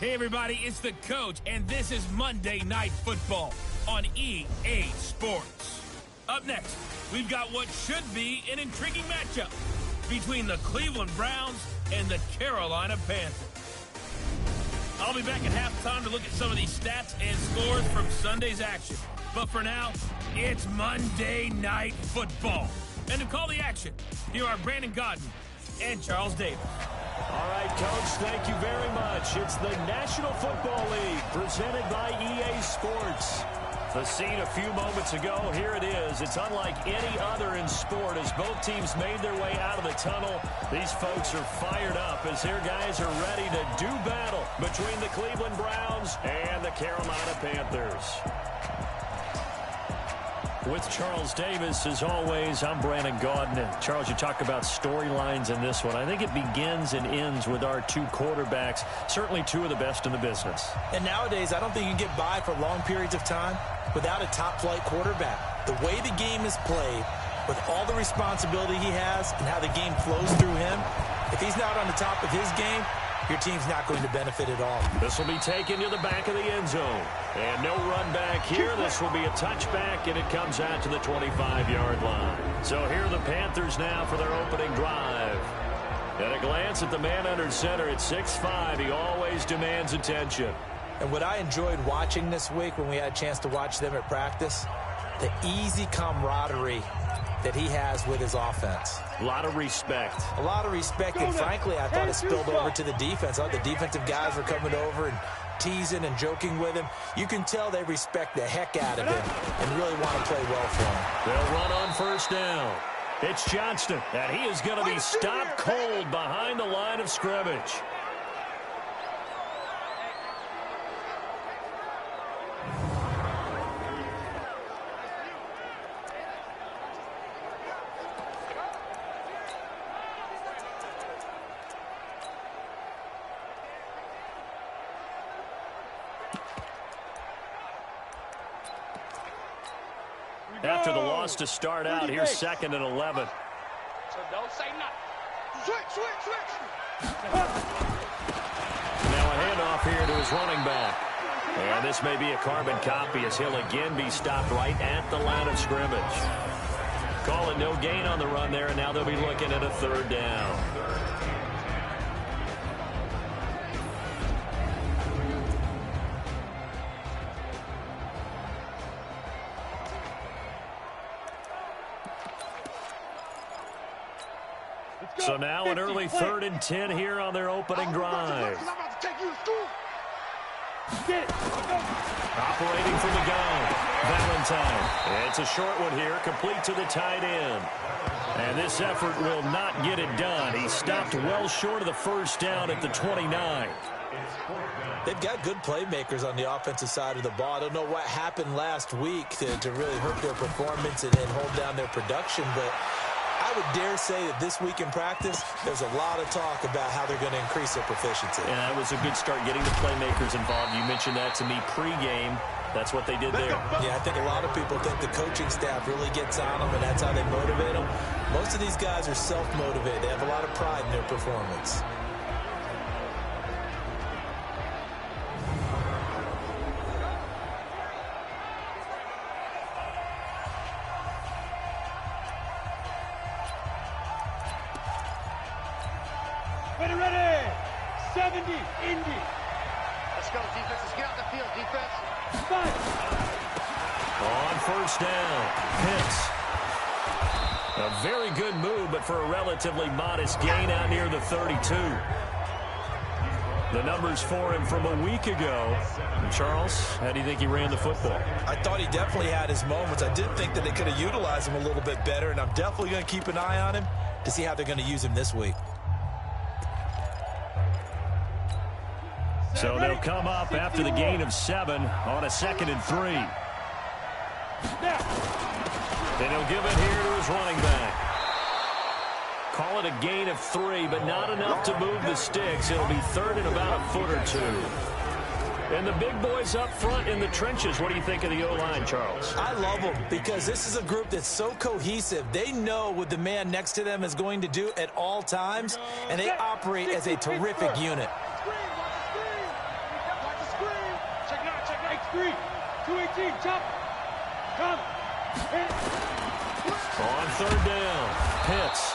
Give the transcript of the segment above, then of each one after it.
Hey everybody, it's the coach, and this is Monday Night Football on EA Sports. Up next, we've got what should be an intriguing matchup between the Cleveland Browns and the Carolina Panthers. I'll be back at halftime to look at some of these stats and scores from Sunday's action. But for now, it's Monday Night Football. And to call the action, here are Brandon Godden and Charles Davis. All right, Coach, thank you very much. It's the National Football League presented by EA Sports. The scene a few moments ago, here it is. It's unlike any other in sport as both teams made their way out of the tunnel. These folks are fired up as their guys are ready to do battle between the Cleveland Browns and the Carolina Panthers. With Charles Davis, as always, I'm Brandon Godden. And Charles, you talk about storylines in this one. I think it begins and ends with our two quarterbacks, certainly two of the best in the business. And nowadays, I don't think you can get by for long periods of time without a top-flight quarterback. The way the game is played, with all the responsibility he has and how the game flows through him, if he's not on the top of his game, your team's not going to benefit at all. This will be taken to the back of the end zone. And no run back here. This will be a touchback, and it comes out to the 25-yard line. So here are the Panthers now for their opening drive. At a glance at the man under center at 6'5", he always demands attention. And what I enjoyed watching this week when we had a chance to watch them at practice, the easy camaraderie that he has with his offense. A lot of respect. A lot of respect, and frankly, I thought it spilled over to the defense. I thought the defensive guys were coming over and teasing and joking with him. You can tell they respect the heck out of him and really want to play well for him. They'll run on first down. It's Johnston, and he is going to be stopped cold behind the line of scrimmage. After the loss to start out, here's 2nd and 11. So don't say nothing. Switch. Now a handoff here to his running back. And this may be a carbon copy as he'll again be stopped right at the line of scrimmage. Calling no gain on the run there, and now they'll be looking at a 3rd down. So now an early 3rd and 10 here on their opening drive. Operating from the gun, Valentine. It's a short one here, complete to the tight end. And this effort will not get it done. He stopped well short of the 1st down at the 29. They've got good playmakers on the offensive side of the ball. I don't know what happened last week to really hurt their performance and hold down their production, but I would dare say that this week in practice, there's a lot of talk about how they're going to increase their proficiency. And that was a good start getting the playmakers involved. You mentioned that to me pregame. That's what they did there. Yeah, I think a lot of people think the coaching staff really gets on them, and that's how they motivate them. Most of these guys are self-motivated. They have a lot of pride in their performance. Ready. 70, Indy. Let's go, defense. Let's get out the field, defense. On 1st down, Pitts. A very good move, but for a relatively modest gain out near the 32. The numbers for him from a week ago. Charles, how do you think he ran the football? I thought he definitely had his moments. I did think that they could have utilized him a little bit better, and I'm definitely going to keep an eye on him to see how they're going to use him this week. So they'll come up after the gain of 7 on a 2nd and 3. Then he'll give it here to his running back. Call it a gain of 3, but not enough to move the sticks. It'll be 3rd and about a foot or 2. And the big boys up front in the trenches. What do you think of the O-line, Charles? I love them because this is a group that's so cohesive. They know what the man next to them is going to do at all times, and they operate as a terrific unit. 3, 218, chop. Come. Hit. On third down, Pitts.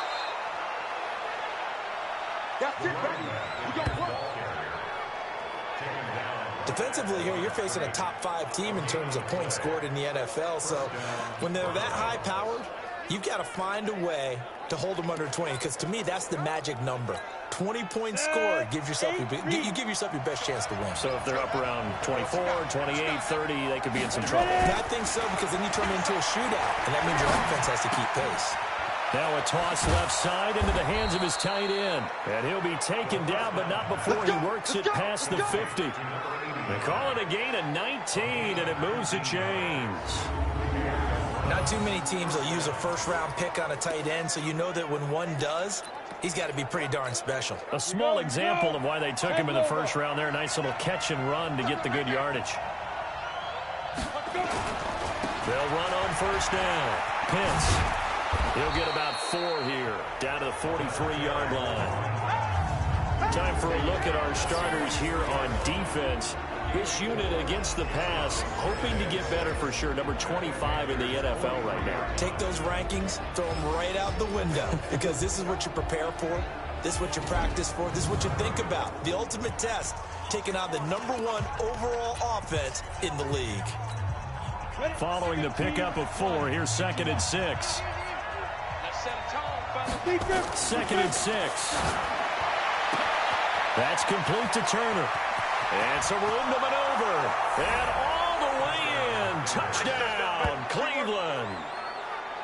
That's it, baby. We got work. Defensively here, you're facing a top 5 team in terms of points scored in the NFL. So when they're that high-powered, you've got to find a way to hold them under 20. Because to me, that's the magic number. 20 points scored, you give yourself your best chance to win. So if they're up around 24, 28, 30, they could be in some trouble. I think so, because then you turn it into a shootout, and that means your offense has to keep pace. Now a toss left side into the hands of his tight end. And he'll be taken down, but not before he works it past the 50. They call it a gain of 19, and it moves the chains. Not too many teams will use a first-round pick on a tight end, so you know that when one does, he's got to be pretty darn special. A small example of why they took him in the first round there. Nice little catch and run to get the good yardage. They'll run on first down. Pitts. He'll get about 4 here, down to the 43-yard line. Time for a look at our starters here on defense. This unit against the pass, hoping to get better for sure. Number 25 in the NFL right now. Take those rankings, throw them right out the window, because this is what you prepare for. This is what you practice for. This is what you think about. The ultimate test, taking on the #1 overall offense in the league. Following the pickup of 4, here's 2nd and 6. 2nd and 6. That's complete to Turner. And some room to maneuver. And all the way in. Touchdown, Cleveland.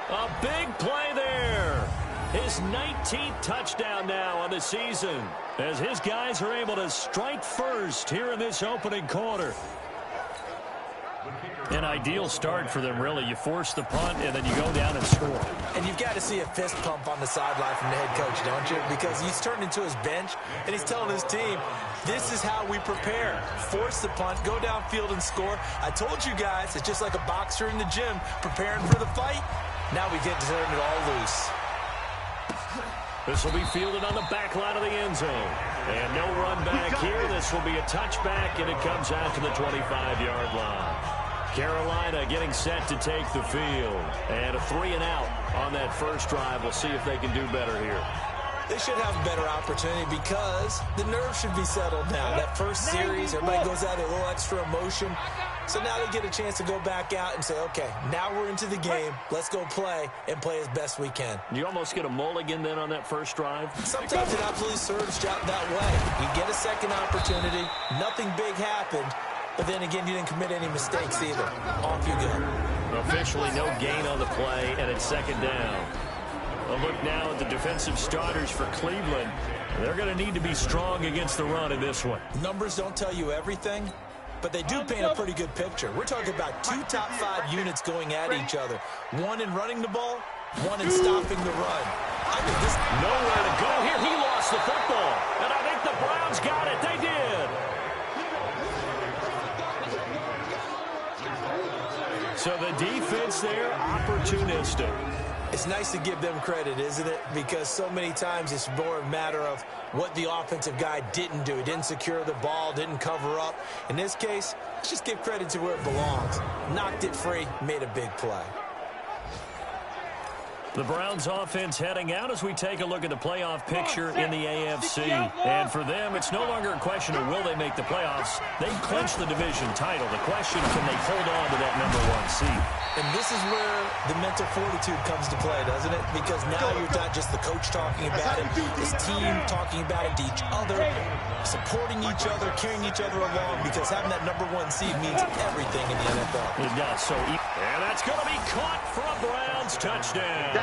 A big play there. His 19th touchdown now on the season, as his guys are able to strike first here in this opening quarter. An ideal start for them, really. You force the punt, and then you go down and score. And you've got to see a fist pump on the sideline from the head coach, don't you? Because he's turned into his bench, and he's telling his team, this is how we prepare. Force the punt, go downfield and score. I told you guys, it's just like a boxer in the gym preparing for the fight. Now we get to turn it all loose. This will be fielded on the back line of the end zone. And no run back here. This will be a touchback, and it comes out to the 25-yard line. Carolina getting set to take the field. And a 3-and-out on that first drive. We'll see if they can do better here. They should have a better opportunity because the nerves should be settled now. That first series, everybody goes out with a little extra emotion. So now they get a chance to go back out and say, okay, now we're into the game. Let's go play and play as best we can. You almost get a mulligan then on that first drive? Sometimes it absolutely serves that way. You get a second opportunity. Nothing big happened. But then again, you didn't commit any mistakes either. Off you go. Officially no gain on the play, and it's 2nd down. A look now at the defensive starters for Cleveland. They're going to need to be strong against the run in this one. Numbers don't tell you everything, but they do paint a pretty good picture. We're talking about 2 top 5 units going at each other. One in running the ball, one in stopping the run. I mean, this nowhere to go here. He lost the football, and I think the Browns got it. They did. So the defense there, opportunistic. It's nice to give them credit, isn't it? Because so many times it's more a matter of what the offensive guy didn't do. He didn't secure the ball, didn't cover up. In this case, let's just give credit to where it belongs. Knocked it free, made a big play. The Browns offense heading out as we take a look at the playoff picture in the AFC. And for them, it's no longer a question of will they make the playoffs. They've clinched the division title. The question, can they hold on to that #1 seed? And this is where the mental fortitude comes to play, doesn't it? Because now you're not just the coach talking about it, this team talking about it to each other, supporting each other, carrying each other along, because having that #1 seed means everything in the NFL. It does. And that's going to be caught for a Browns touchdown.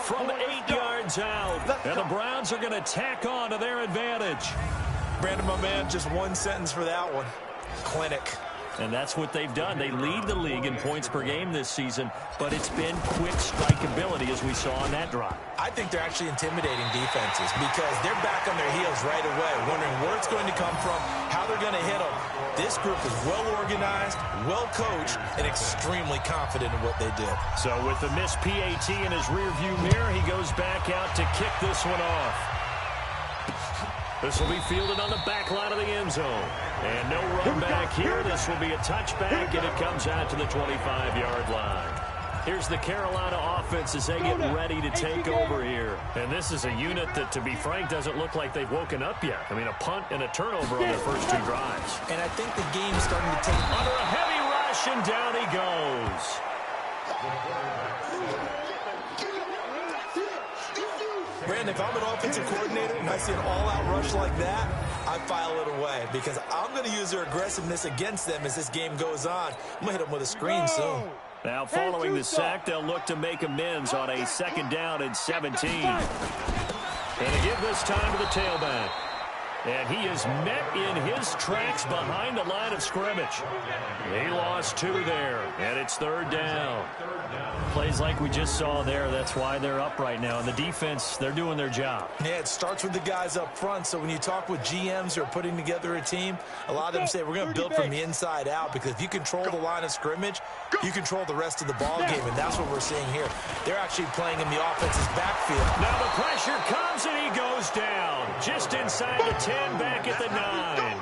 From 8 yards out. And the Browns are going to tack on to their advantage. Brandon, my man, just one sentence for that one. Clinic. And that's what they've done. They lead the league in points per game this season, but it's been quick strikeability as we saw on that drive. I think they're actually intimidating defenses because they're back on their heels right away, wondering where it's going to come from, how they're going to hit them. This group is well organized, well coached, and extremely confident in what they did. So with the missed PAT in his rearview mirror, he goes back out to kick this one off. This will be fielded on the back line of the end zone. And no run back here. This will be a touchback, and it comes out to the 25-yard line. Here's the Carolina offense as they get ready to take over here. And this is a unit that, to be frank, doesn't look like they've woken up yet. I mean, a punt and a turnover on their first two drives. And I think the game's starting to take... Under a heavy rush, and down he goes. Brandon, if I'm an offensive coordinator and I see an all-out rush like that, I file it away because I'm going to use their aggressiveness against them as this game goes on. I'm going to hit them with a screen soon. Now, following the sack, they'll look to make amends on a 2nd down and 17. And to give this time to the tailback. And he is met in his tracks behind the line of scrimmage. He lost 2 there, and it's 3rd down. Plays like we just saw there, that's why they're up right now. And the defense, they're doing their job. Yeah, it starts with the guys up front. So when you talk with GMs who are putting together a team, a lot of them say we're going to build from the inside out because if you control the line of scrimmage, you control the rest of the ball game, and that's what we're seeing here. They're actually playing in the offense's backfield. Now the pressure comes, and he goes down. Just inside the 10, back at the 9.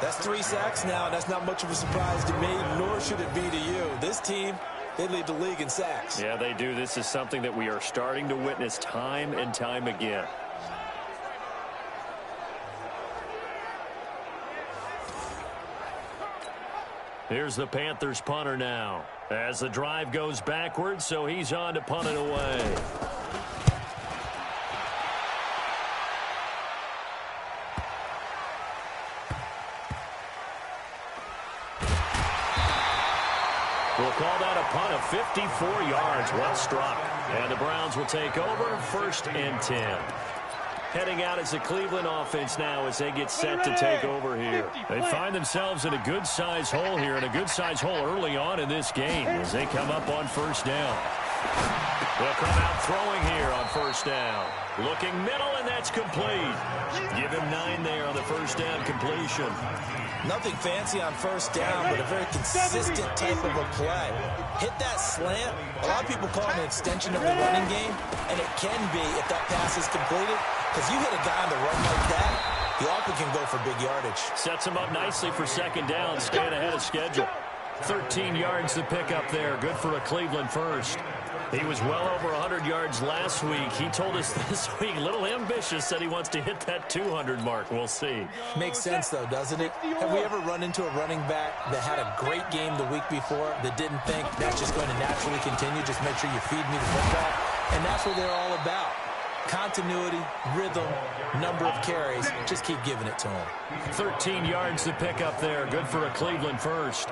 That's 3 sacks now, and that's not much of a surprise to me, nor should it be to you. This team, they lead the league in sacks. Yeah, they do. This is something that we are starting to witness time and time again. Here's the Panthers punter now. As the drive goes backwards, so he's on to punt it away. We'll call that a punt of 54 yards. Well struck. And the Browns will take over 1st and 10. Heading out as the Cleveland offense now as they get set to take over here. They find themselves in a good-sized hole here, and a good-sized hole early on in this game as they come up on 1st down. They'll come out throwing here on 1st down. Looking middle, and that's complete. Give him 9 there on the 1st down completion. Nothing fancy on 1st down, but a very consistent type of a play. Hit that slant. A lot of people call it an extension of the running game, and it can be if that pass is completed, because you hit a guy on the run like that, he often can go for big yardage. Sets him up nicely for 2nd down, staying ahead of schedule. 13 yards to pick up there. Good for a Cleveland first. He was well over 100 yards last week. He told us this week, a little ambitious, said he wants to hit that 200 mark. We'll see. Makes sense, though, doesn't it? Have we ever run into a running back that had a great game the week before that didn't think that's just going to naturally continue? Just make sure you feed me the football. And that's what they're all about. Continuity, rhythm, number of carries. Just keep giving it to him. 13 yards to pick up there. Good for a Cleveland first.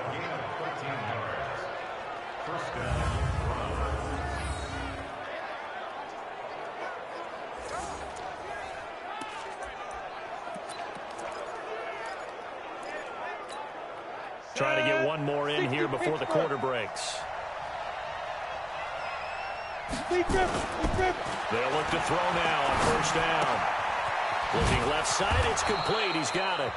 Trying to get one more in here before the quarter breaks. They'll look to throw now on 1st down. Looking left side, it's complete. He's got it.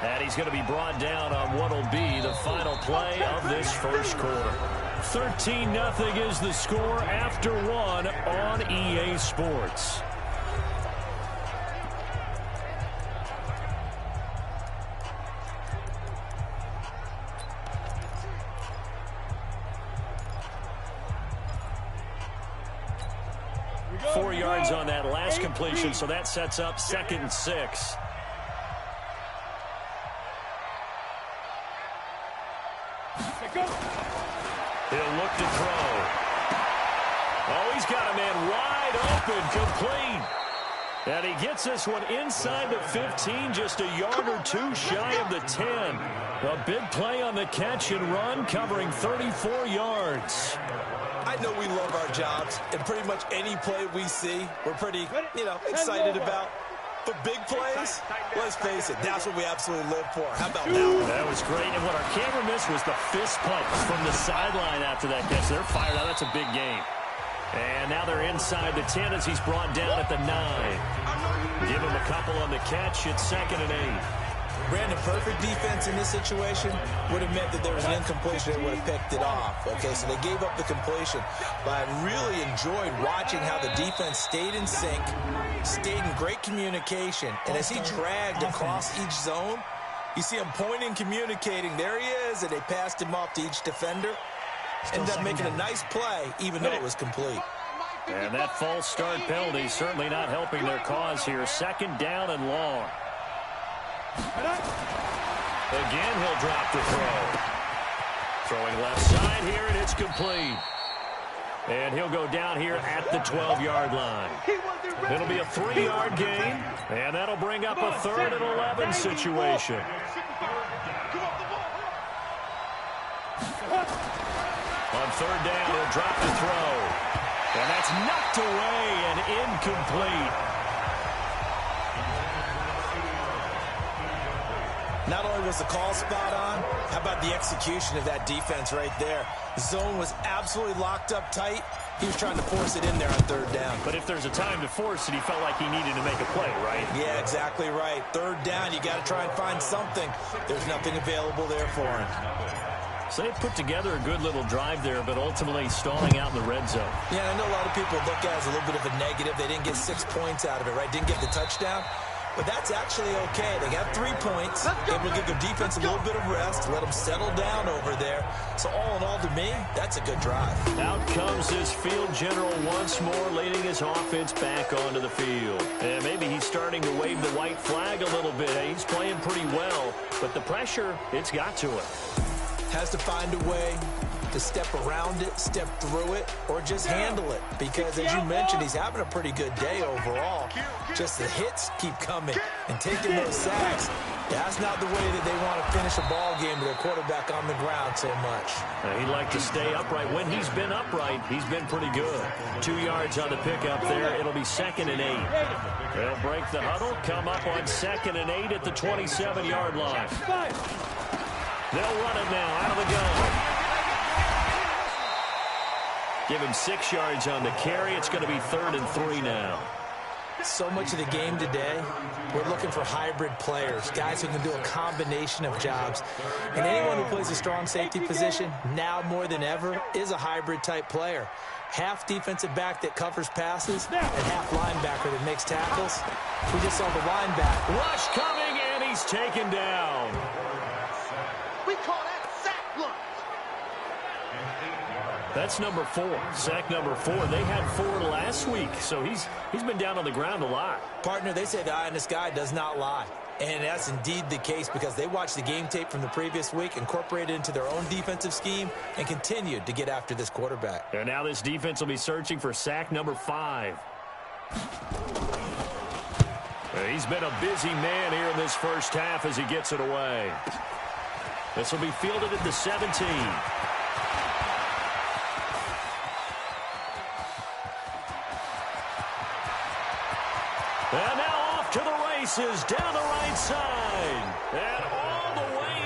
And he's going to be brought down on what will be the final play of this 1st quarter. 13-0 is the score after 1 on EA Sports. On that last completion, so that sets up 2nd and 6. He'll look to throw. Oh, he's got a man wide open, complete. And he gets this one inside the 15, just a yard or 2 shy of the 10. A big play on the catch and run, covering 34 yards. I know we love our jobs, and pretty much any play we see, we're pretty, excited about. But big plays, let's face it, that's what we absolutely live for. How about that? That was great, and what our camera missed was the fist pump from the sideline after that catch. They're fired out. That's a big game. And now they're inside the 10 as he's brought down at the 9. Give him a couple on the catch. It's 2nd and 8. Brandon, perfect defense in this situation would have meant that there was an incompletion and would have picked it off. Okay, so they gave up the completion. But I really enjoyed watching how the defense stayed in sync, stayed in great communication. And as he dragged across each zone, you see him pointing, communicating. There he is, and they passed him off to each defender. Ended up making a nice play, even though it was complete. And that false start penalty certainly not helping their cause here. Second down and long. Again, he'll drop the throw. Throwing left side here, and it's complete. And he'll go down here at the 12-yard line. It'll be a 3-yard gain, and that'll bring up a 3rd and 11 situation. On 3rd down, he'll drop the throw. And that's knocked away and incomplete. Not only was the call spot on, how about the execution of that defense right there? The zone was absolutely locked up tight. He was trying to force it in there on 3rd down. But if there's a time to force it, he felt like he needed to make a play, right? Yeah, exactly right. 3rd down, you got to try and find something. There's nothing available there for him. So they put together a good little drive there, but ultimately stalling out in the red zone. Yeah, I know a lot of people look at it as a little bit of a negative. They didn't get 6 points out of it, right? Didn't get the touchdown. But that's actually okay. They got 3 points. Able to give their defense a little bit of rest, let them settle down over there. So all in all, to me, that's a good drive. Out comes this field general once more, leading his offense back onto the field. And maybe he's starting to wave the white flag a little bit. He's playing pretty well, but the pressure, it's got to him. Has to find a way to step around it, step through it, or just handle it. Because, as you mentioned, he's having a pretty good day overall. Just the hits keep coming and taking those sacks. That's not the way that they want to finish a ball game with their quarterback on the ground so much. He'd like to stay upright. When he's been upright, he's been pretty good. 2 yards on the pickup there. It'll be 2nd and 8. They'll break the huddle, come up on 2nd and 8 at the 27-yard line. They'll run it now out of the gun. Give him 6 yards on the carry. It's going to be 3rd and 3 now. So much of the game today, we're looking for hybrid players, guys who can do a combination of jobs. And anyone who plays a strong safety position, now more than ever, is a hybrid type player. Half defensive back that covers passes and half linebacker that makes tackles. We just saw the linebacker. Rush coming, and he's taken down. We call that sack lunch. That's number 4, sack number 4. They had 4 last week, so he's been down on the ground a lot. Partner, they say the eye in the sky does not lie. And that's indeed the case because they watched the game tape from the previous week, incorporated it into their own defensive scheme, and continued to get after this quarterback. And now this defense will be searching for sack number 5. He's been a busy man here in this first half as he gets it away. This will be fielded at the 17. And now off to the races, down the right side. And all the way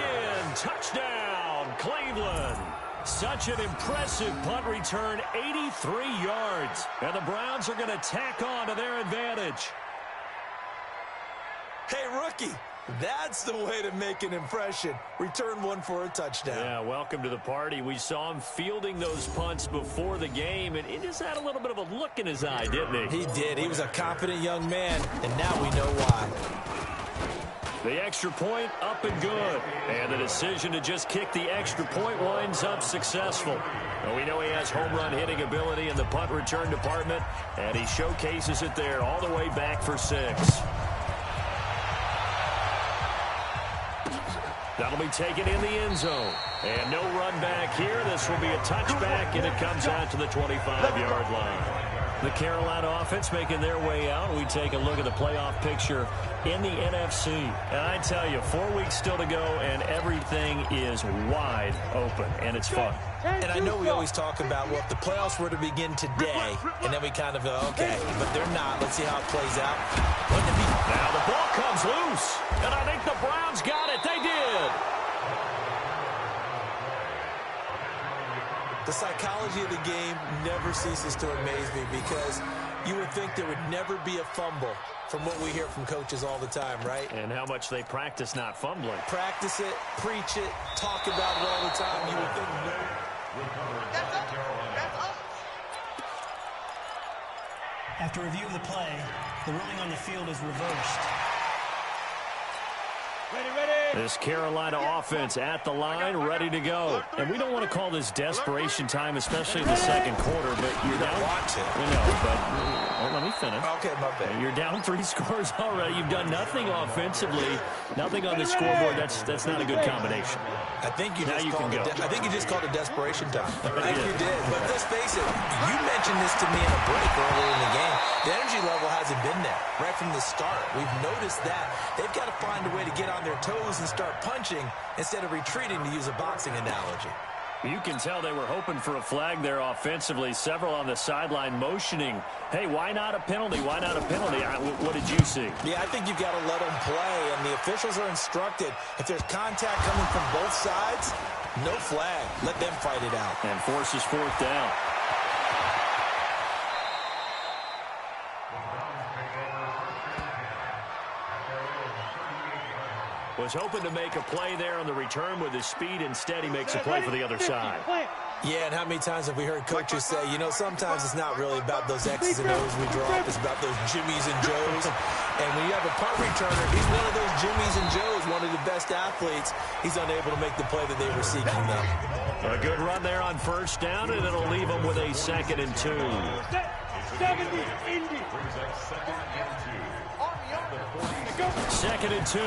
in. Touchdown, Cleveland. Such an impressive punt return, 83 yards. And the Browns are going to tack on to their advantage. Hey, rookie, that's the way to make an impression. Return one for a touchdown. Yeah, welcome to the party. We saw him fielding those punts before the game, and he just had a little bit of a look in his eye, didn't he? He did. He was a confident young man, and now we know why. The extra point up and good. And the decision to just kick the extra point winds up successful. Well, we know he has home run hitting ability in the punt return department, and he showcases it there all the way back for 6. That'll be taken in the end zone. And no run back here. This will be a touchback, and it comes out to the 25-yard line. The Carolina offense making their way out. We take a look at the playoff picture in the NFC. And I tell you, 4 weeks still to go, and everything is wide open, and it's fun. And I know we always talk about, well, if the playoffs were to begin today, and then we kind of go, okay, but they're not. Let's see how it plays out. Now the ball comes loose, and I think the Browns got it. They did. The psychology of the game never ceases to amaze me because You would think there would never be a fumble from what we hear from coaches all the time, right? And how much they practice not fumbling. Practice it, preach it, talk about it all the time. You would think no. That's up. That's up. After review of the play, the ruling on the field is reversed. Ready, ready. This Carolina offense at the line, ready to go. And we don't want to call this desperation time, especially in the second quarter, but you're down. Watch it. You know, but let me finish. Okay, my bad. You're down 3 scores already. You've done nothing offensively, nothing on the scoreboard. That's not a good combination. I think you Now just you called can it. go. I think you just called it desperation time. I think you did. But let's face it. You mentioned this to me in a break earlier in the game. The energy level hasn't been there right from the start. We've noticed that they've got to find a way to get on their toes and start punching instead of retreating, to use a boxing analogy. You can tell they were hoping for a flag there offensively. Several on the sideline motioning, hey, why not a penalty? Why not a penalty? What did you see? Yeah, I think you've got to let them play, and the officials are instructed. If there's contact coming from both sides, no flag. Let them fight it out. And forces 4th down. Was hoping to make a play there on the return with his speed. Instead, he makes a play for the other side. Yeah, and how many times have we heard coaches say, you know, sometimes it's not really about those X's and O's we draw up. It's about those Jimmies and Joes. And when you have a punt returner, he's one of those Jimmies and Joes, one of the best athletes. He's unable to make the play that they were seeking, though. A good run there on 1st down, and it'll leave them with a 2nd and 2. 70, Indy. 2nd and 2.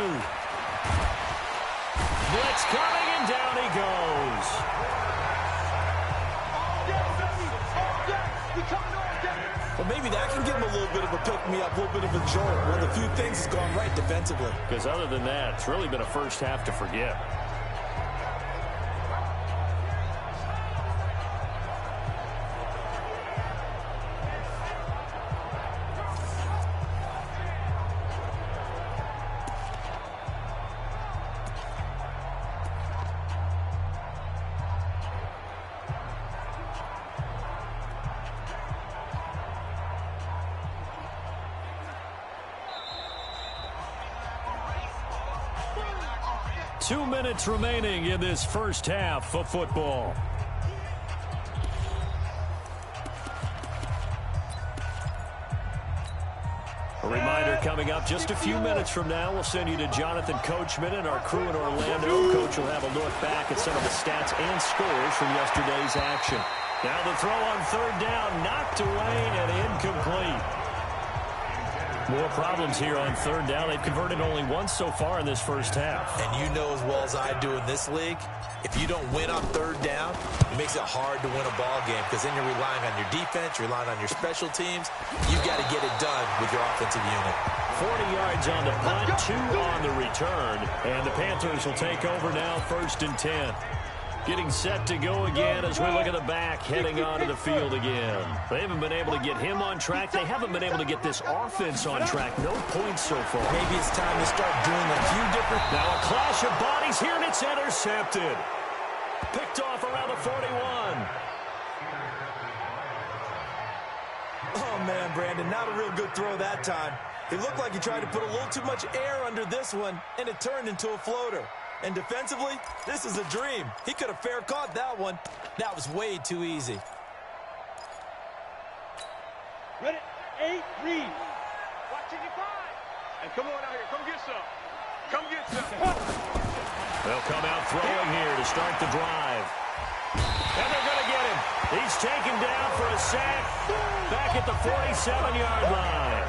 Blitz coming, and down he goes. Well, maybe that can give him a little bit of a pick-me-up, a little bit of a jolt. One of the few things that's gone right defensively. Because other than that, it's really been a first half to forget. Two minutes remaining in this first half of football. A reminder coming up just a few minutes from now. We'll send you to Jonathan Coachman and our crew in Orlando. Coach will have a look back at some of the stats and scores from yesterday's action. Now the throw on 3rd down, knocked away and incomplete. More problems here on 3rd down. They've converted only once so far in this first half. And you know as well as I do in this league, if you don't win on 3rd down, it makes it hard to win a ball game because then you're relying on your defense, you're relying on your special teams. You've got to get it done with your offensive unit. 40 yards on the punt, 2 on the return. And the Panthers will take over now, 1st and 10. Getting set to go again as we look at the back, heading onto the field again. They haven't been able to get him on track. They haven't been able to get this offense on track. No points so far. Maybe it's time to start doing a few different... Now a clash of bodies here, and it's intercepted. Picked off around the 41. Oh, man, Brandon, not a real good throw that time. It looked like he tried to put a little too much air under this one, and it turned into a floater. And defensively, this is a dream. He could have fair caught that one. That was way too easy. Ready, 8, read. Watching you 5. And come on out here. Come get some. Come get some. They'll come out throwing here to start the drive. And they're going to get him. He's taken down for a sack back at the 47-yard line.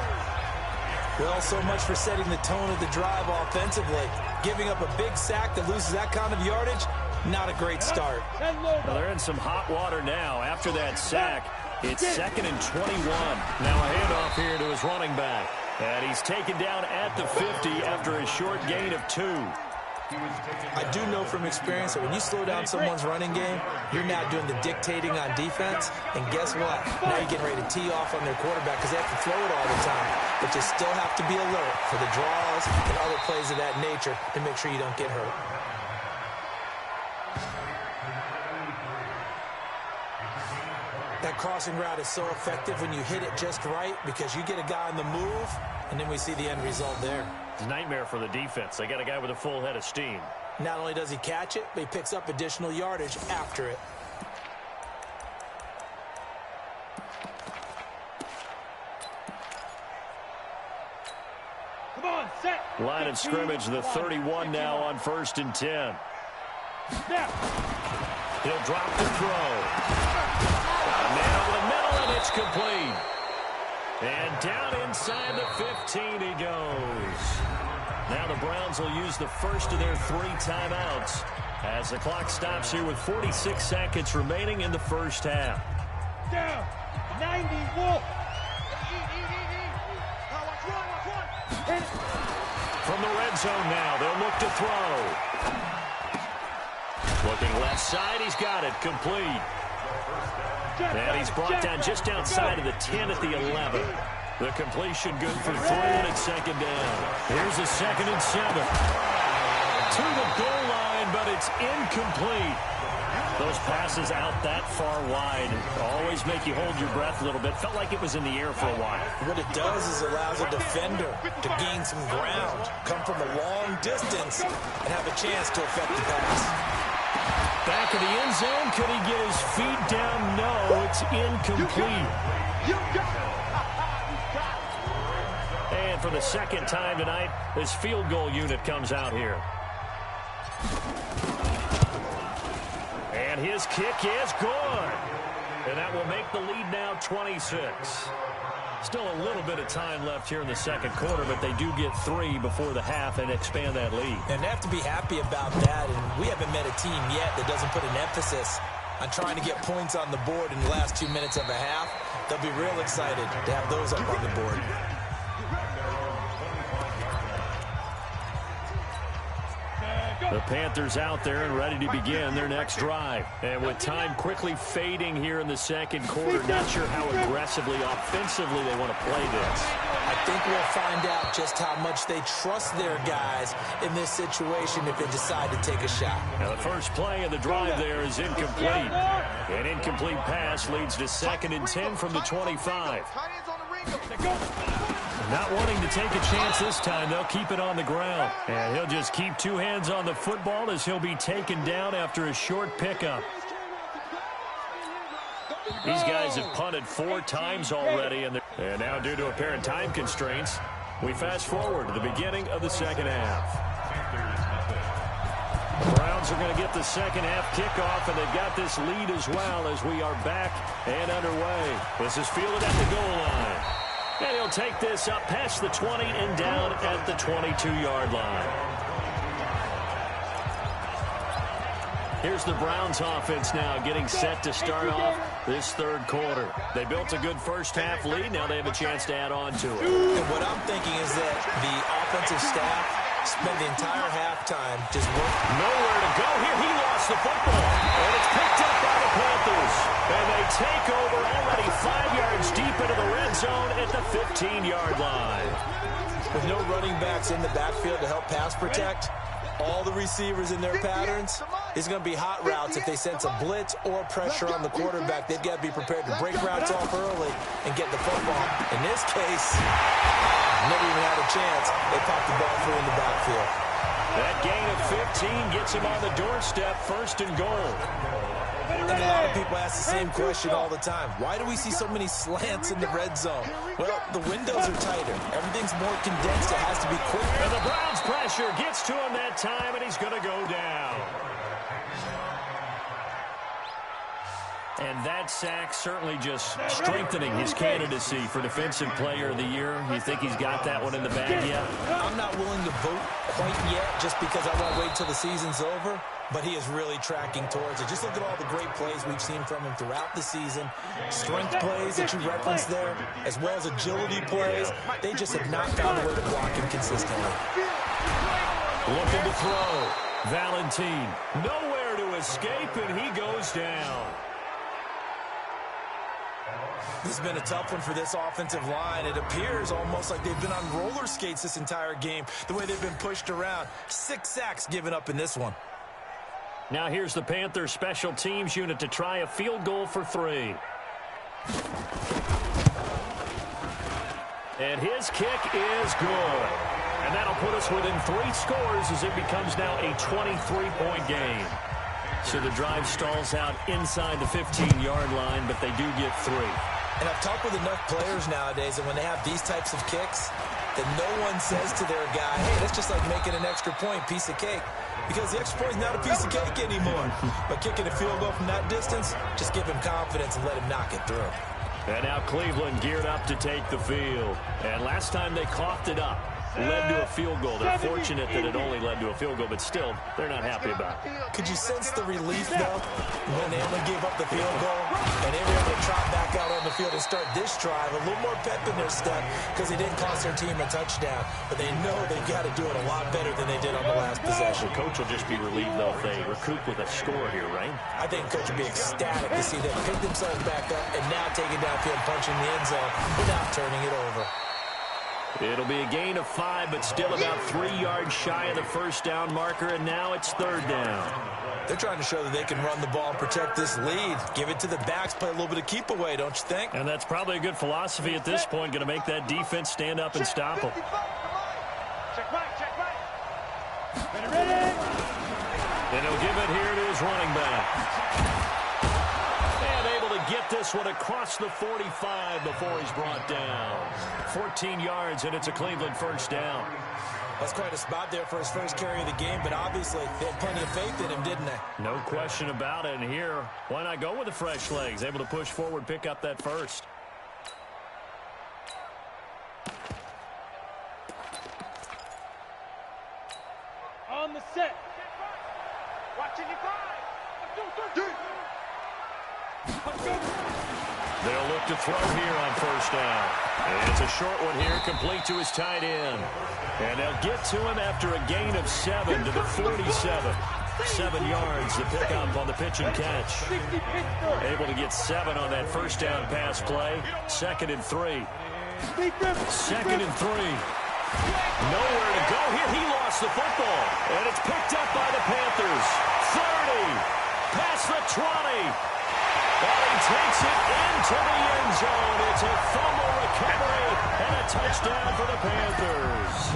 Well, so much for setting the tone of the drive offensively. Giving up a big sack that loses that kind of yardage, not a great start. Well, they're in some hot water now. After that sack, it's 2nd and 21. Now a handoff here to his running back. And he's taken down at the 50 after a short gain of 2. I do know from experience that when you slow down someone's running game, you're now doing the dictating on defense. And guess what? Now you're getting ready to tee off on their quarterback because they have to throw it all the time. But you still have to be alert for the draws and other plays of that nature to make sure you don't get hurt. That crossing route is so effective when you hit it just right because you get a guy on the move, and then we see the end result there. It's a nightmare for the defense. They got a guy with a full head of steam. Not only does he catch it, but he picks up additional yardage after it. Come on, set. Line of scrimmage, the 31 now on 1st and 10. Snap. He'll drop the throw. A man over the middle, and it's complete. And down inside the 15 he goes. Now the Browns will use the first of their 3 timeouts as the clock stops here with 46 seconds remaining in the first half. Down. 90, Wolf. From the red zone now, they'll look to throw. Looking left side, he's got it, complete. And he's brought down just outside of the 10 at the 11. The completion good for 3, and it's 2nd down. Here's a 2nd and 7. To the goal line, but it's incomplete. Those passes out that far wide always make you hold your breath a little bit. Felt like it was in the air for a while. What it does is allows a defender to gain some ground, come from a long distance, and have a chance to affect the pass. Back in the end zone, could he get his feet down? No, it's incomplete. And for the 2nd time tonight, this field goal unit comes out here. And his kick is good. And that will make the lead now 26. Still a little bit of time left here in the 2nd quarter, but they do get 3 before the half and expand that lead. And they have to be happy about that. And we haven't met a team yet that doesn't put an emphasis on trying to get points on the board in the last 2 minutes of a half. They'll be real excited to have those up on the board. The Panthers out there and ready to begin their next drive. And with time quickly fading here in the 2nd quarter, not sure how aggressively, offensively they want to play this. I think we'll find out just how much they trust their guys in this situation if they decide to take a shot. Now the first play of the drive there is incomplete. An incomplete pass leads to 2nd and 10 from the 25. Not wanting to take a chance this time, they'll keep it on the ground. And he'll just keep 2 hands on the football as he'll be taken down after a short pickup. These guys have punted 4 times already. And now due to apparent time constraints, we fast forward to the beginning of the 2nd half. The Browns are going to get the 2nd half kickoff, and they've got this lead as well as we are back and underway. This is fielded at the goal line. And he'll take this up past the 20 and down at the 22-yard line. Here's the Browns offense now getting set to start off this 3rd quarter. They built a good first half lead. Now they have a chance to add on to it. And what I'm thinking is that the offensive staff spent the entire halftime just working. Nowhere to go here. He lost the football. And it's picked up by the Panthers. And they take over already 5 yards deep into the red zone at the 15-yard line. With no running backs in the backfield to help pass protect, all the receivers in their patterns, it's going to be hot routes. If they sense a blitz or pressure on the quarterback, they've got to be prepared to break routes off early and get the football. In this case, never even had a chance. They popped the ball through in the backfield. That gain of 15 gets him on the doorstep, 1st and goal. And a lot of people ask the same question all the time. Why do we see so many slants in the red zone? Well, the windows are tighter. Everything's more condensed. It has to be quick. And the Browns pressure gets to him that time, and he's going to go down. And that sack certainly just strengthening his candidacy for Defensive Player of the Year. You think he's got that one in the bag yet? I'm not willing to vote quite yet just because I want to wait till the season's over. But he is really tracking towards it. Just look at all the great plays we've seen from him throughout the season. Strength plays that you referenced there, as well as agility plays. They just have not found a way to block him consistently. Looking to throw. Valentine. Nowhere to escape, and he goes down. This has been a tough one for this offensive line. It appears almost like they've been on roller skates this entire game, the way they've been pushed around. 6 sacks given up in this one. Now here's the Panthers special teams unit to try a field goal for 3. And his kick is good. And that'll put us within 3 scores as it becomes now a 23-point game. So the drive stalls out inside the 15-yard line, but they do get 3. And I've talked with enough players nowadays that when they have these types of kicks, that no one says to their guy, hey, that's just like making an extra point, piece of cake. Because the extra point is not a piece of cake anymore. But kicking a field goal from that distance, just give him confidence and let him knock it through. And now Cleveland geared up to take the field. And last time they coughed it up, led to a field goal. They're fortunate that it only led to a field goal, but still, they're not happy about it. Could you sense the relief, though, when they only gave up the field goal and they were able to trot back out on the field and start this drive? A little more pep in their step because they didn't cost their team a touchdown, but they know they've got to do it a lot better than they did on the last possession. The coach will just be relieved, though, if they recoup with a score here, right? I think the coach will be ecstatic to see them pick themselves back up and now take it downfield, punching the end zone without turning it over. It'll be a gain of 5, but still about 3 yards shy of the first down marker, and now it's 3rd down. They're trying to show that they can run the ball and protect this lead. Give it to the backs, play a little bit of keep away, don't you think? And that's probably a good philosophy at this point, going to make that defense stand up and stop them. Check right. And he'll give it here to his running back. Get this one across the 45 before he's brought down. 14 yards, and it's a Cleveland first down. That's quite a spot there for his first carry of the game, but obviously they had plenty of faith in him, didn't they? No question about it. And here, why not go with the fresh legs? Able to push forward, pick up that first. On the set. Watching you five. They'll look to throw here on first down. And it's a short one here, complete to his tight end. And they'll get to him after a gain of 7 to the 47. 7 yards to pick up on the pitch and catch. Able to get 7 on that first down pass play. 2nd and 3. 2nd and 3. Nowhere to go here. He lost the football. And it's picked up by the Panthers. 30. Past the 20. Well, he takes it into the end zone. It's a fumble recovery and a touchdown for the Panthers.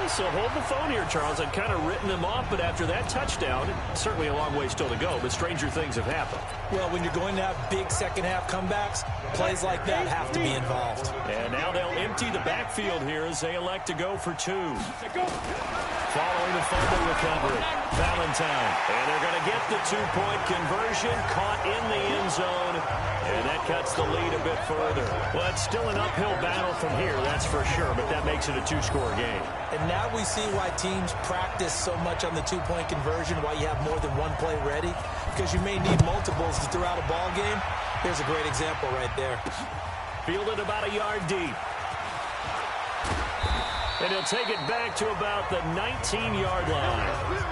So hold the phone here, Charles. I'd kind of written them off, but after that touchdown, certainly a long way still to go, but stranger things have happened. Well, when you're going to have big second-half comebacks, plays like that have to be involved. And now they'll empty the backfield here as they elect to go for 2. Following the fumble recovery, Valentine. And they're going to get the 2-point conversion, caught in the end zone, and that cuts the lead a bit further. Well, it's still an uphill battle from here, that's for sure, but that makes it a 2-score game. And now we see why teams practice so much on the 2-point conversion, why you have more than one play ready, because you may need multiples throughout a ball game. Here's a great example right there. Fielded about a yard deep. And he'll take it back to about the 19-yard line.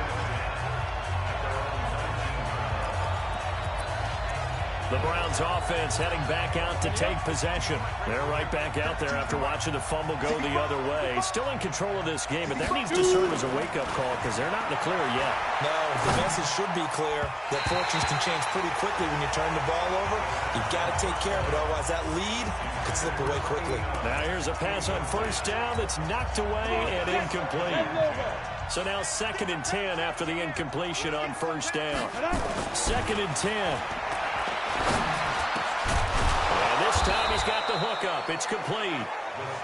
The Browns offense heading back out to take possession. They're right back out there after watching the fumble go the other way. Still in control of this game, but that needs to serve as a wake-up call because they're not in the clear yet. No, the message should be clear that fortunes can change pretty quickly when you turn the ball over. You've got to take care of it, otherwise that lead could slip away quickly. Now here's a pass on first down that's knocked away and incomplete. So now 2nd and 10 after the incompletion on first down. 2nd and 10. And this time he's got the hook up. It's complete.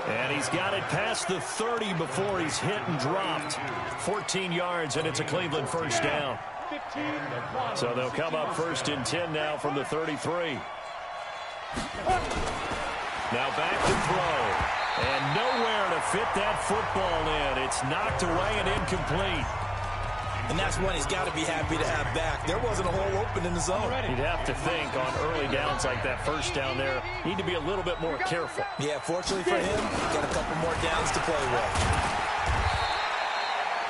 And he's got it past the 30 before he's hit and dropped. 14 yards, and it's a Cleveland first down. So they'll come up 1st and 10 now from the 33. Now back to throw. And nowhere to fit that football in. It's knocked away and incomplete. And that's one he's got to be happy to have back. There wasn't a hole open in the zone. You'd have to think on early downs like that first down there, need to be a little bit more careful. Yeah, fortunately for him, got a couple more downs to play with.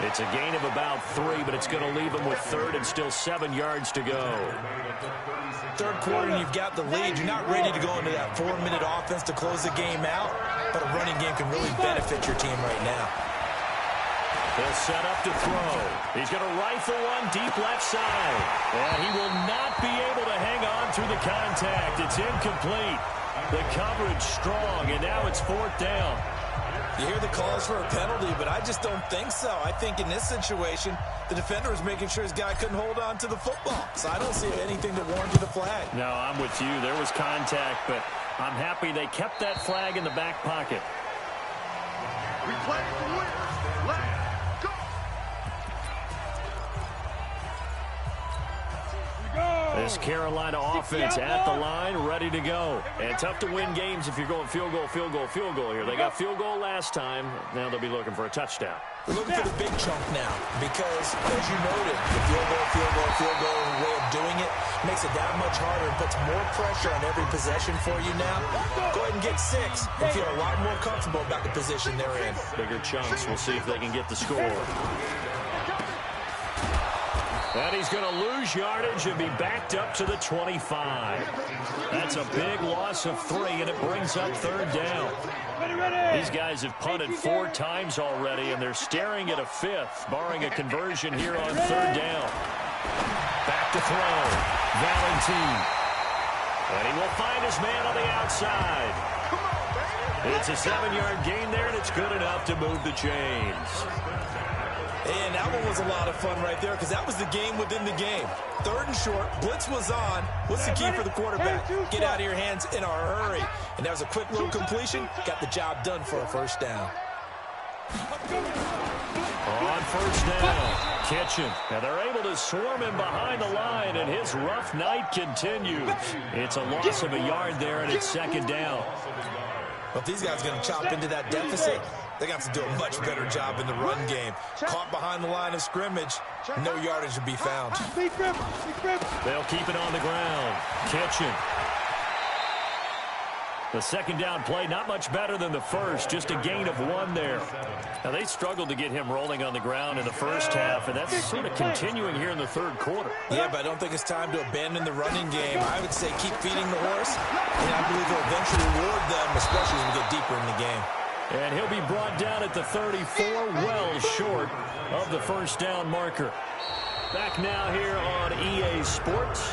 It's a gain of about 3, but it's going to leave him with 3rd and still 7 yards to go. 3rd quarter and you've got the lead. You're not ready to go into that 4-minute offense to close the game out, but a running game can really benefit your team right now. He'll set up to throw. He's going to rifle one deep left side. And he will not be able to hang on through the contact. It's incomplete. The coverage strong, and now it's 4th down. You hear the calls for a penalty, but I just don't think so. I think in this situation, the defender was making sure his guy couldn't hold on to the football. So I don't see anything that warranted a flag. No, I'm with you. There was contact, but I'm happy they kept that flag in the back pocket. We play for winners. Let's go. This Carolina offense at the line, ready to go. And tough to win games if you're going field goal, field goal, field goal here. They got field goal last time. Now they'll be looking for a touchdown. We're looking for the big chunk now because, as you noted, the field goal way of doing it makes it that much harder and puts more pressure on every possession for you now. Go ahead and get 6 and feel a lot more comfortable about the position they're in. Bigger chunks. We'll see if they can get the score. And he's going to lose yardage and be backed up to the 25. That's a big loss of 3, and it brings up 3rd down. These guys have punted 4 times already, and they're staring at a 5th, barring a conversion here on 3rd down. Back to throw. Valentine. And he will find his man on the outside. It's a 7-yard gain there, and it's good enough to move the chains. And that one was a lot of fun right there because that was the game within the game. 3rd and short, blitz was on. What's the key for the quarterback? Get out of your hands in a hurry. And that was a quick little completion. Got the job done for a 1st down. On 1st down, Kitchen. Now they're able to swarm him behind the line, and his rough night continues. It's a loss of a yard there, and it's 2nd down. But these guys are going to chop into that deficit. They got to do a much better job in the run game. Caught behind the line of scrimmage, no yardage to be found. They'll keep it on the ground. Kitchen. The 2nd down play, not much better than the first, just a gain of 1 there. Now, they struggled to get him rolling on the ground in the first half, and that's sort of continuing here in the 3rd quarter. Yeah, but I don't think it's time to abandon the running game. I would say keep feeding the horse, and I believe he'll eventually reward them, especially as we get deeper in the game. And he'll be brought down at the 34, well short of the 1st down marker. Back now here on EA Sports.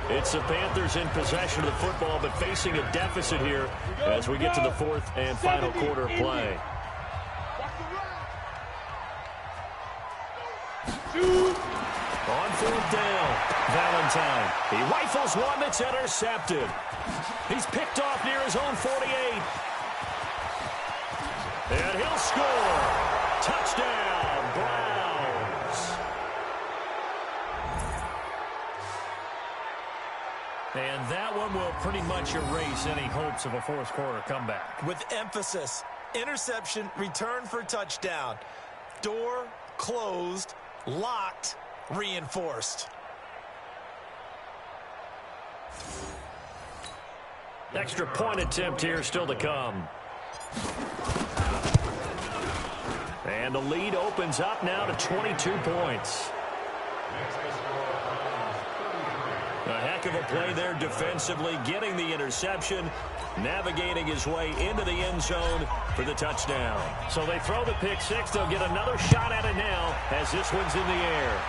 It's the Panthers in possession of the football, but facing a deficit here as we get to the 4th and final quarter play. On 4th down, Valentine. He rifles one that's intercepted. He's picked off near his own 48. And he'll score. Touchdown, Browns. And that one will pretty much erase any hopes of a 4th quarter comeback. With emphasis, interception, return for touchdown. Door closed, locked, reinforced. Extra point attempt here still to come. And the lead opens up now to 22 points. A heck of a play there defensively, getting the interception, navigating his way into the end zone for the touchdown. So they throw the pick 6. They'll get another shot at it now as this one's in the air.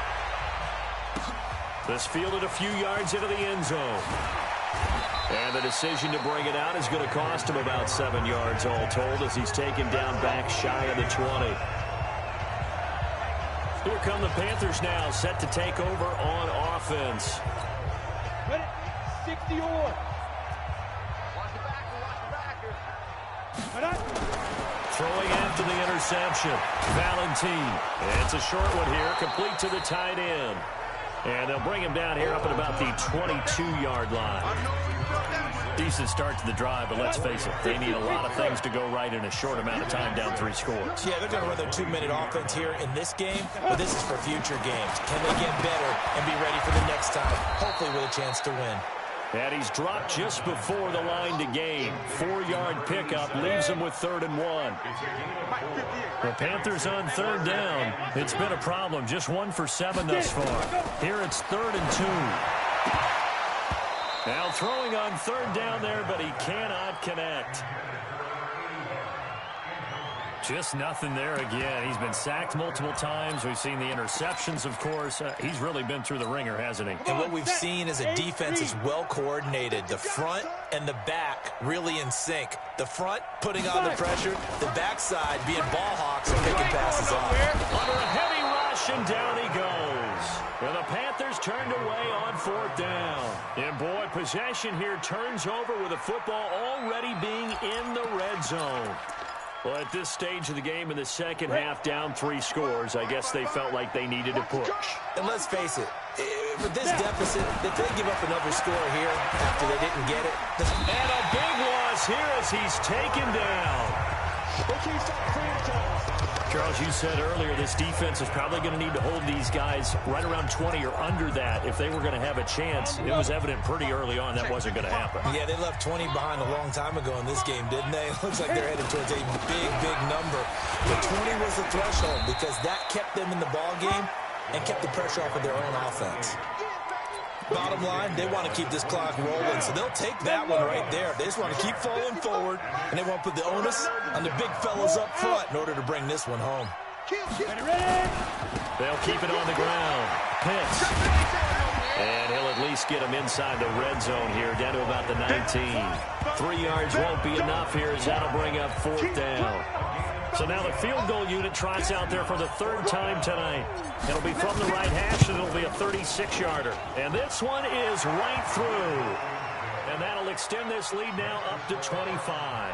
This fielded a few yards into the end zone. And the decision to bring it out is going to cost him about 7 yards all told as he's taken down back shy of the 20. Here come the Panthers now, set to take over on offense. 60 on. Throwing after the interception, Valentine. It's a short one here, complete to the tight end. And they'll bring him down here up at about the 22-yard line. Decent start to the drive, but let's face it, they need a lot of things to go right in a short amount of time, down 3 scores. Yeah, they're going to run their 2-minute offense here in this game, but this is for future games. Can they get better and be ready for the next time, hopefully with a chance to win? And he's dropped just before the line to gain. 4-yard pickup leaves him with 3rd and 1. The Panthers on 3rd down. It's been a problem. Just 1 for 7 thus far. Here it's 3rd and 2. Now throwing on 3rd down there, but he cannot connect. Just nothing there again. He's been sacked multiple times. We've seen the interceptions, of course. He's really been through the ringer, hasn't he? And what we've seen is a defense is well coordinated. The front and the back really in sync. The front putting on the pressure, the backside being ball hawks and picking passes off. Under a heavy rush, and down he goes. Well, the Panthers turned away on 4th down. And, boy, possession here turns over with the football already being in the red zone. Well, at this stage of the game in the second half, down 3 scores, I guess they felt like they needed to push. And let's face it, with this deficit, if they give up another score here after they didn't get it. And a big loss here as he's taken down. Charles, you said earlier this defense is probably going to need to hold these guys right around 20 or under that if they were going to have a chance. It was evident pretty early on that wasn't going to happen. Yeah, they left 20 behind a long time ago in this game, didn't they? It looks like they're headed towards a big, big number. But 20 was the threshold because that kept them in the ball game and kept the pressure off of their own offense. Bottom line, they want to keep this clock rolling, so they'll take that one right there. They just want to keep falling forward, and they want to put the onus on the big fellas up front in order to bring this one home. They'll keep it on the ground. Pitts. And he'll at least get him inside the red zone here, down to about the 19. 3 yards won't be enough here as that'll bring up 4th down. So now the field goal unit trots out there for the 3rd time tonight. It'll be from the right hash, and it'll be a 36-yarder. And this one is right through. And that'll extend this lead now up to 25.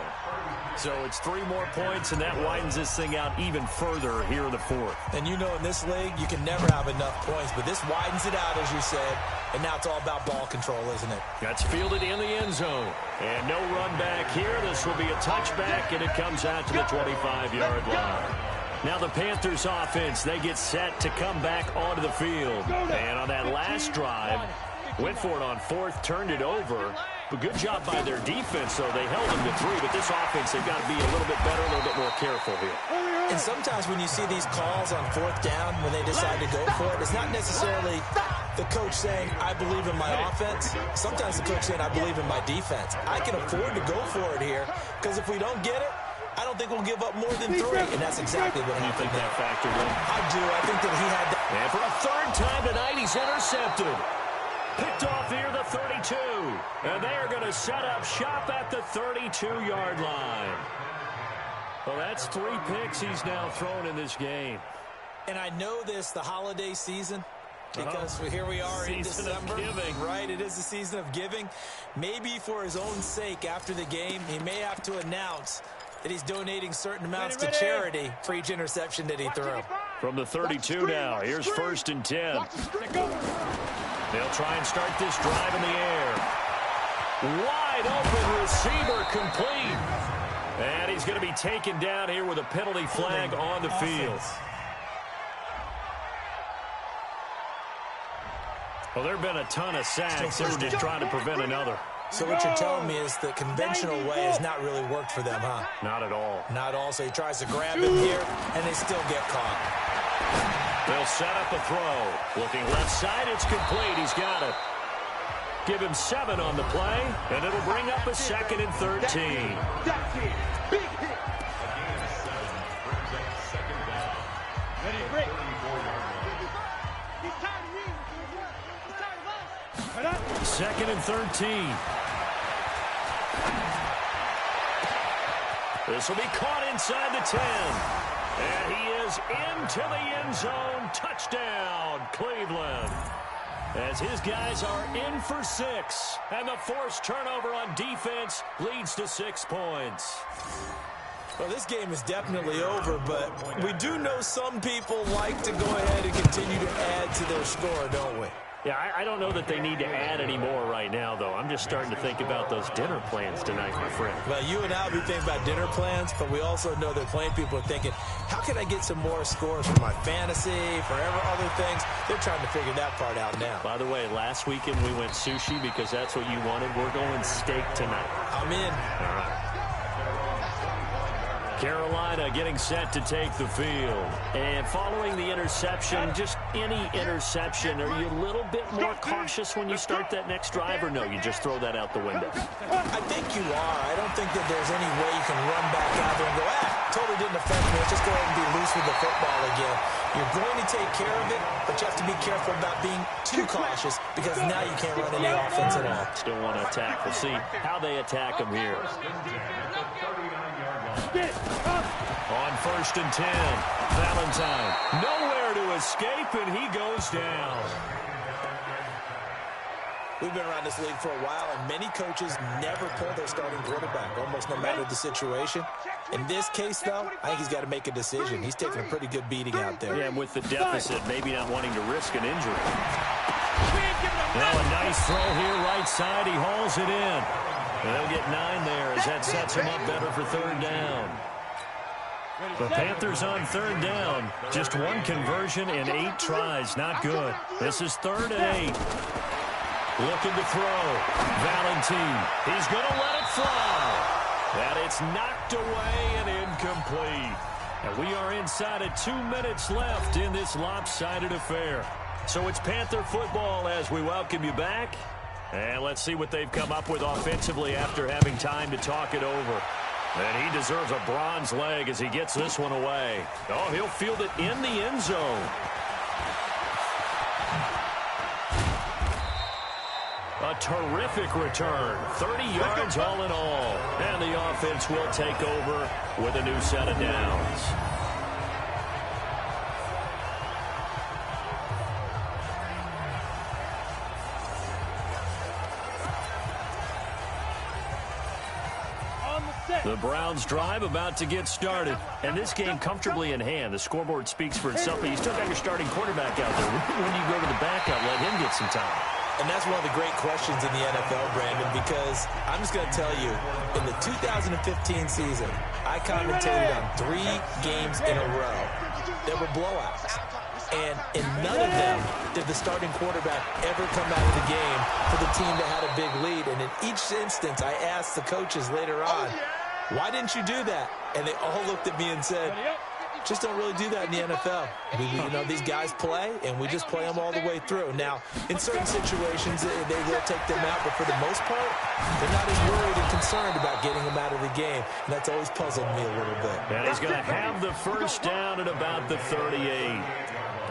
So it's 3 more points, and that widens this thing out even further here in the 4th. And you know in this league, you can never have enough points, but this widens it out, as you said. And now it's all about ball control, isn't it? That's fielded in the end zone. And no run back here. This will be a touchback, and it comes out to the 25-yard line. Now the Panthers offense, they get set to come back onto the field. And on that last drive, went for it on 4th, turned it over. But good job by their defense, though. They held them to 3, but this offense, they've got to be a little bit better, a little bit more careful here. And sometimes when you see these calls on 4th down, when they decide to go for it, it's not necessarily the coach saying, I believe in my offense. Sometimes the coach saying, I believe in my defense. I can afford to go for it here, because if we don't get it, I don't think we'll give up more than 3. And that's exactly what happened. You think that factored in? I do. I think that he had that. And for a 3rd time tonight, he's intercepted. Picked off here, the 32. And they are going to set up shop at the 32-yard line. Well, that's 3 picks he's now thrown in this game. And I know this, the holiday season, because here we are in December. Right, it is the season of giving. Maybe for his own sake, after the game, he may have to announce that he's donating certain amounts to charity for each interception that he threw. From the 32 now, here's 1st and 10. They'll try and start this drive in the air. Wide open receiver complete. And he's going to be taken down here with a penalty flag on the field. Well, there have been a ton of sacks. They were just trying to prevent another. So what you're telling me is the conventional way has not really worked for them, huh? Not at all. Not at all. So he tries to grab him here, and they still get caught. They'll set up a throw. Looking left side, it's complete. He's got it. Give him 7 on the play, and it'll bring up a 2nd and 13. Second and 13. This will be caught inside the 10. And he is into the end zone. Touchdown, Cleveland. As his guys are in for 6. And the forced turnover on defense leads to 6 points. Well, this game is definitely over, but we do know some people like to go ahead and continue to add to their score, don't we? Yeah, I don't know that they need to add any more right now, though. I'm just starting to think about those dinner plans tonight, my friend. Well, you and I will be thinking about dinner plans, but we also know that plenty of people are thinking, how can I get some more scores for my fantasy, for other things? They're trying to figure that part out now. By the way, last weekend we went sushi because that's what you wanted. We're going steak tonight. I'm in. All right. Carolina getting set to take the field. And following the interception, just any interception, are you a little bit more cautious when you start that next drive, or no, you just throw that out the window? I think you are. I don't think that there's any way you can run back out there and go, totally didn't affect me. Let's just go ahead and be loose with the football again. You're going to take care of it, but you have to be careful about being too cautious because now you can't run any offense at all. Still want to attack. We'll see how they attack him here. On 1st and 10, Valentine. Nowhere to escape, and he goes down. We've been around this league for a while, and many coaches never pull their starting quarterback, almost no matter the situation. In this case, though, I think he's got to make a decision. He's taking a pretty good beating out there. Yeah, and with the deficit, maybe not wanting to risk an injury. Now a nice throw here, right side. He hauls it in. And they'll get 9 there as that sets him up better for 3rd down. The Panthers on 3rd down. Just 1 conversion in 8 tries. Not good. This is 3rd and 8. Looking to throw. Valentine. He's going to let it fly. And it's knocked away and incomplete. And we are inside of 2 minutes left in this lopsided affair. So it's Panther football as we welcome you back. And let's see what they've come up with offensively after having time to talk it over. And he deserves a bronze leg as he gets this one away. Oh, he'll field it in the end zone. A terrific return. 30 yards all in all. And the offense will take over with a new set of downs. The Browns drive about to get started. And this game comfortably in hand. The scoreboard speaks for itself, but you still got your starting quarterback out there. When do you go to the backup, let him get some time? And that's one of the great questions in the NFL, Brandon, because I'm just going to tell you, in the 2015 season, I commentated on 3 games in a row. There were blowouts. And in none of them did the starting quarterback ever come out of the game for the team that had a big lead. And in each instance, I asked the coaches later on, why didn't you do that? And they all looked at me and said, just don't really do that in the NFL. You know, these guys play, and we just play them all the way through. Now, in certain situations, they will take them out, but for the most part, they're not as worried and concerned about getting them out of the game. And that's always puzzled me a little bit. And he's going to have the first down at about the 38.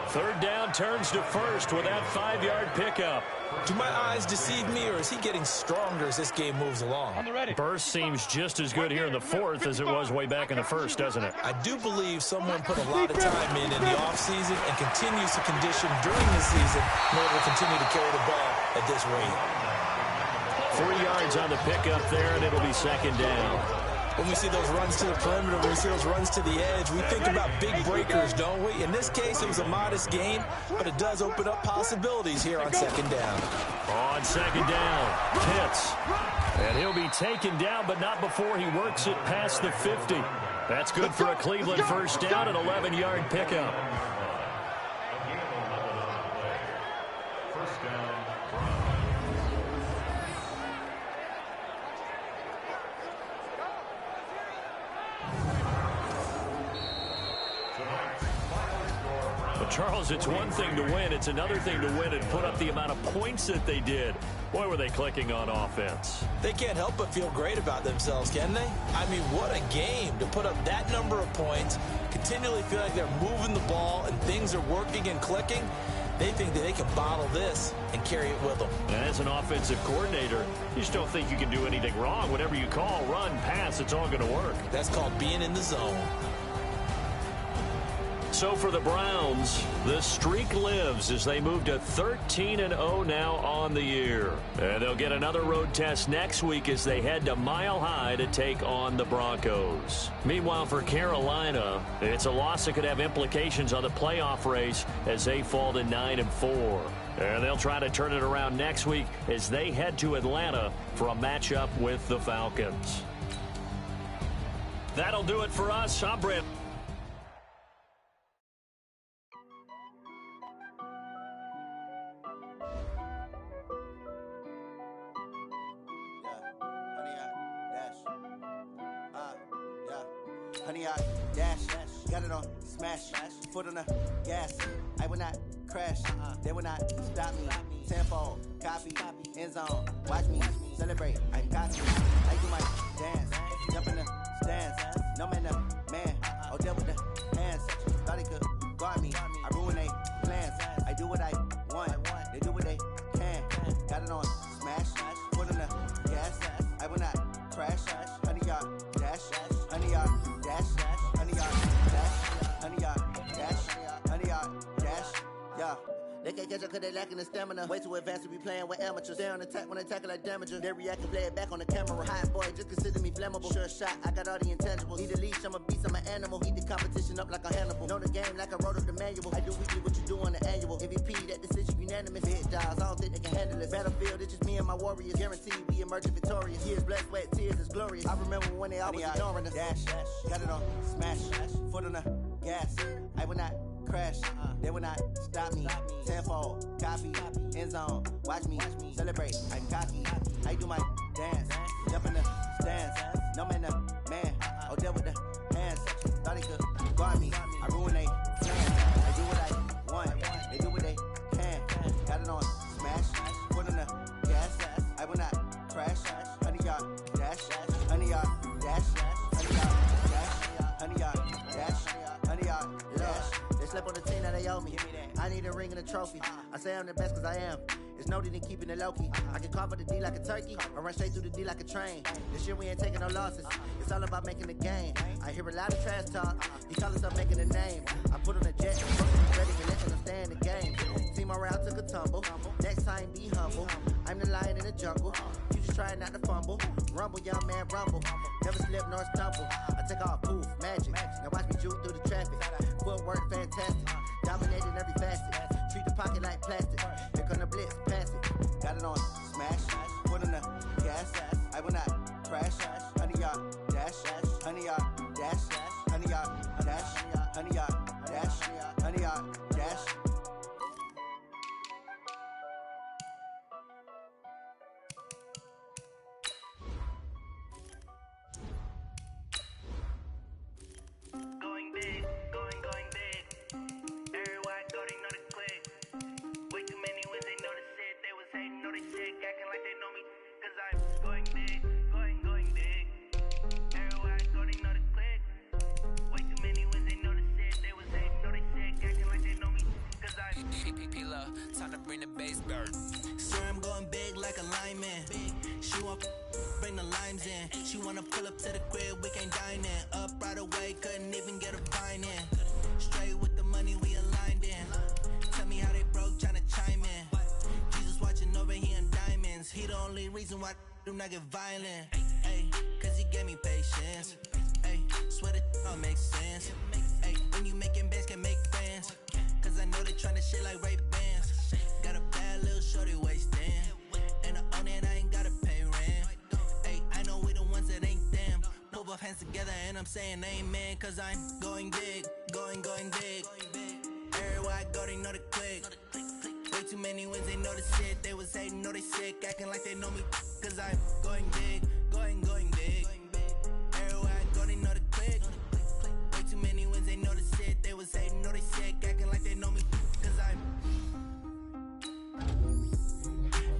3rd down turns to first with that 5-yard pickup. Do my eyes deceive me, or is he getting stronger as this game moves along? Burst seems just as good here in the 4th as it was way back in the 1st, doesn't it? I do believe someone put a lot of time in the offseason and continues to condition during the season in order to continue to carry the ball at this rate. 3 yards on the pickup there, and it'll be 2nd down. When we see those runs to the perimeter, when we see those runs to the edge, we think about big breakers, don't we? In this case, it was a modest gain, but it does open up possibilities here on 2nd down. On 2nd down, Pitts. And he'll be taken down, but not before he works it past the 50. That's good for a Cleveland first down, an 11-yard pickup. Charles, it's one thing to win. It's another thing to win and put up the amount of points that they did. Boy, were they clicking on offense. They can't help but feel great about themselves, can they? I mean, what a game to put up that number of points, continually feel like they're moving the ball and things are working and clicking. They think that they can bottle this and carry it with them. And as an offensive coordinator, you just don't think you can do anything wrong. Whatever you call, run, pass, it's all going to work. That's called being in the zone. So for the Browns, the streak lives as they move to 13-0 now on the year. And they'll get another road test next week as they head to Mile High to take on the Broncos. Meanwhile, for Carolina, it's a loss that could have implications on the playoff race as they fall to 9-4. And they'll try to turn it around next week as they head to Atlanta for a matchup with the Falcons. That'll do it for us. I'm Brent. Honey, I dash, got it on smash, foot on the gas. I will not crash, they will not stop me. Tenfold, copy, end zone, watch me celebrate. I got you, I do my dance, jump in the stands, No man, man. Oh, deal with the hands. Thought he could guard me. I ruin they plans. I do what I want. They do what they can. Got it on smash. Put on the gas. I will not crash. 100 yard dash. 100 yard dash. 100 yard dash. 100 yard dash. 100 yard dash. Yeah. They can't catch up cause they lacking the stamina. Way too advanced to be playing with amateurs. Stay on attack when they tackle like damager. They react and play it back on the camera. Hot boy, just consider me flammable. Sure shot, I got all the intangibles. Need a leash, I'm a beast, I'm an animal. Eat the competition up like a Hannibal. Know the game like I wrote up the manual. I do weekly what you do on the annual. MVP, that decision unanimous. Big jobs, I don't think they can handle it. Battlefield, it's just me and my warriors. Guaranteed we emerging victorious. Years, blood, sweat, tears, it's glorious. I remember when they always ignoring us. Dash, got it on smash. Foot on the gas. I will not crash. They will not stop me. Tenfold, copy, end zone. Watch me celebrate. I'm cocky. I do my dance. Jump in the stands. No man, man. Oh, deal with the hands. Thought he could guard me. I ruin they plans. I do what I want. They do what they can. Got it on smash. Put on the gas. I will not crash. 100 yard dash. 100 yard dash. 100 yard dash. 100 yard dash. 100 yard dash. They slept on the team that they owe me. I need a ring and a trophy. I say I'm the best cause I am. It's no need in keeping it low-key. I can carve up the D like a turkey or run straight through the D like a train. This year we ain't taking no losses. It's all about making the game. I hear a lot of trash talk. You call us up making a name. I put on a jet, ready and letting them stay in the game. Team morale took a tumble. Next time be humble. I'm the lion in the jungle. You just trying not to fumble. Rumble, young man, rumble. Never slip nor stumble. I take off, poof, magic. Now watch me juke through the traffic. Footwork fantastic. Dominating every facet. Treat the pocket like plastic. Here come the blitz, pass it. Got it on smash. Put on the gas. I will not crash. 100 yard dash. 100 yard dash. 100 yard dash. 100 yard dash. 100 yard dash. Going big, going big. Everywhere I go, they know the click. Way too many wins, they know the shit. They was hating, know they sick, acting like they know me. Cause I'm going big, going big. Everywhere I go, they know the click. Way too many wins, they know the shit. They was hating, know they sick, acting like they know me. Cause I'm P-P-P-Love, time to bring the bass bird. Sir, I'm going big like a lineman. She want bring the limes in. She wanna pull up to the crib, we can't dine in. Up right away, couldn't even get a vine in. Straight with the money, we aligned in. Tell me how they broke, tryna chime in. Jesus watching over here in diamonds. He the only reason why I do not get violent. Ay, cause he gave me patience. Ay, swear that all makes sense. Ay, when you making bands, can make friends. Cause I know they tryna shit like Ray-Bans. Got a bad little shorty wasting. And I own it, I ain't gotta pay rent. Ay, I know we the ones that ain't them. Put both hands together and I'm saying amen. Cause I'm going big, going big. Everywhere I go, they know the click. Way too many wins, they know the shit. They was hating, know they sick, acting like they know me. Cause I'm going big, going big. Everywhere I go, they know the click. Way too many wins, they know the shit. They was hating, know they sick, acting like they know me. Cause I'm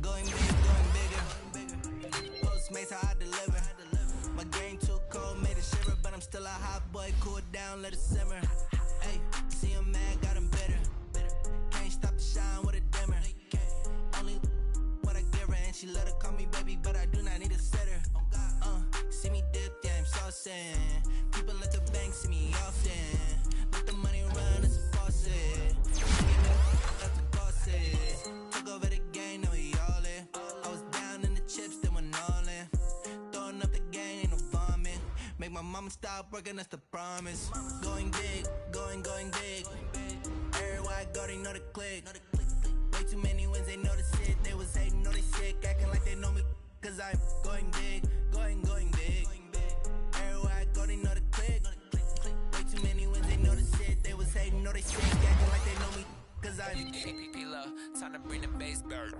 going bigger. Postmates how I deliver. My game too cold, made it shiver, but I'm still a hot boy. Cool it down, let it simmer. Hey, see him mad, got him bitter. Can't stop the shine with a dimmer. Only what I give her, and she let her call me baby, but I do not need a sitter. See me dip, yeah, I'm saucing. People at the bank see me often. Let the money run, it's a faucet. That's the bosses. Took over the game, now we all in. I was down in the chips, then went all in. Throwing up the game, ain't no vomit. Make my mama stop working, that's the promise. Going big, going big. Everywhere I go, they know the click. Way too many wins, they know the shit. They was hating, know they sick, acting like they know me. Cause I'm going big, going big. Everywhere I go, they know the click. Way too many wins, they know the shit. They was hating, know they sick, acting like they know me. Cause I'm P-P-P-Love, time to bring the bass bird.